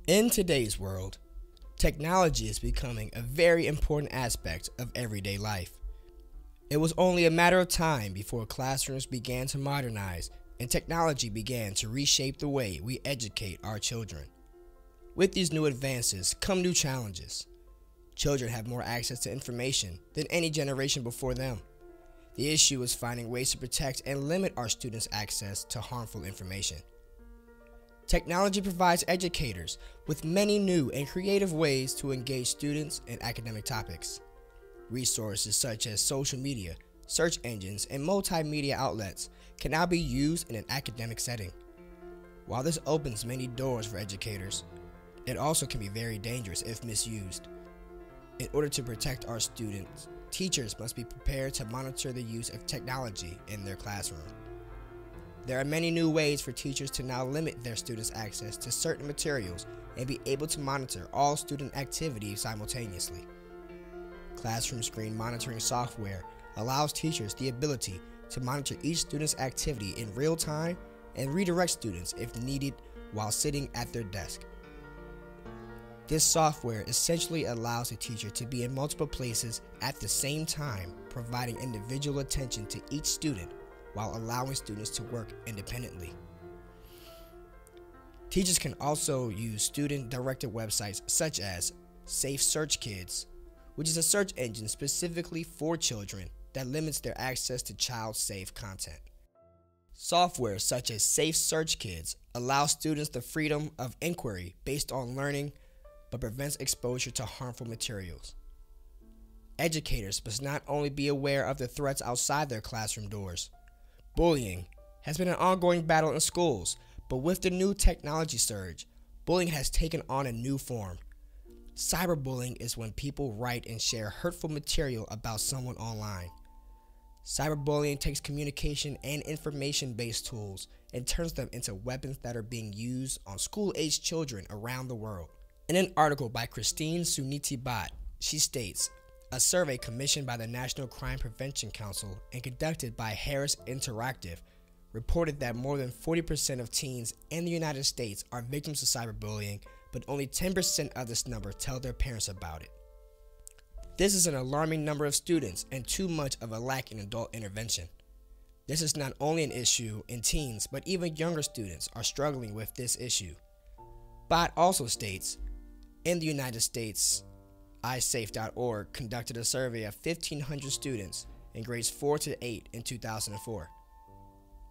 In today's world, technology is becoming a very important aspect of everyday life. It was only a matter of time before classrooms began to modernize and technology began to reshape the way we educate our children. With these new advances come new challenges. Children have more access to information than any generation before them. The issue is finding ways to protect and limit our students' access to harmful information. Technology provides educators with many new and creative ways to engage students in academic topics. Resources such as social media, search engines, and multimedia outlets can now be used in an academic setting. While this opens many doors for educators, it also can be very dangerous if misused. In order to protect our students, teachers must be prepared to monitor the use of technology in their classroom. There are many new ways for teachers to now limit their students' access to certain materials and be able to monitor all student activity simultaneously. Classroom screen monitoring software allows teachers the ability to monitor each student's activity in real time and redirect students if needed while sitting at their desk. This software essentially allows a teacher to be in multiple places at the same time, providing individual attention to each student while allowing students to work independently. Teachers can also use student-directed websites such as Safe Search Kids, which is a search engine specifically for children that limits their access to child-safe content. Software such as Safe Search Kids allows students the freedom of inquiry based on learning, but prevents exposure to harmful materials. Educators must not only be aware of the threats outside their classroom doors. Bullying has been an ongoing battle in schools, but with the new technology surge, bullying has taken on a new form. Cyberbullying is when people write and share hurtful material about someone online. Cyberbullying takes communication and information-based tools and turns them into weapons that are being used on school-aged children around the world. In an article by Christine Suniti Bhatt, she states, a survey commissioned by the National Crime Prevention Council and conducted by Harris Interactive reported that more than 40% of teens in the United States are victims of cyberbullying, but only 10% of this number tell their parents about it. This is an alarming number of students and too much of a lack in adult intervention. This is not only an issue in teens, but even younger students are struggling with this issue. Bhatt also states, in the United States, iSafe.org conducted a survey of 1,500 students in grades 4 to 8 in 2004.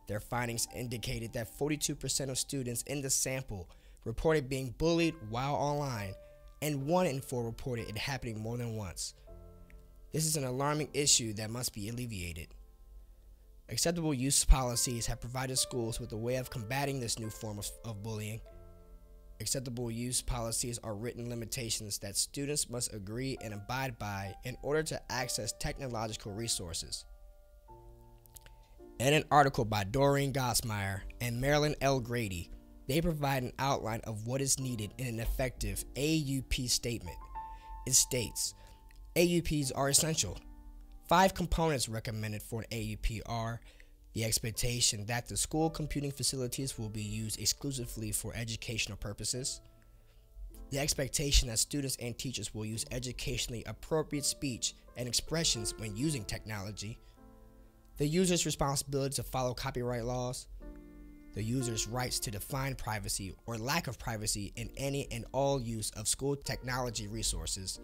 Their findings indicated that 42% of students in the sample reported being bullied while online, and 1 in 4 reported it happening more than once. This is an alarming issue that must be alleviated. Acceptable use policies have provided schools with a way of combating this new form of bullying. Acceptable use policies are written limitations that students must agree and abide by in order to access technological resources. In an article by Doreen Gosmeyer and Marilyn L. Grady, they provide an outline of what is needed in an effective AUP statement. It states, AUPs are essential. 5 components recommended for an AUP are the expectation that the school computing facilities will be used exclusively for educational purposes, the expectation that students and teachers will use educationally appropriate speech and expressions when using technology, the user's responsibility to follow copyright laws, the user's rights to define privacy or lack of privacy in any and all use of school technology resources,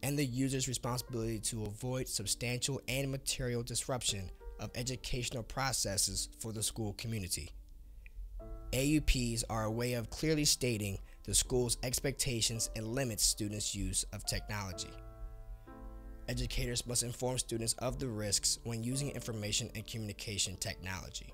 and the user's responsibility to avoid substantial and material disruption of educational processes for the school community. AUPs are a way of clearly stating the school's expectations and limits students' use of technology. Educators must inform students of the risks when using information and communication technology.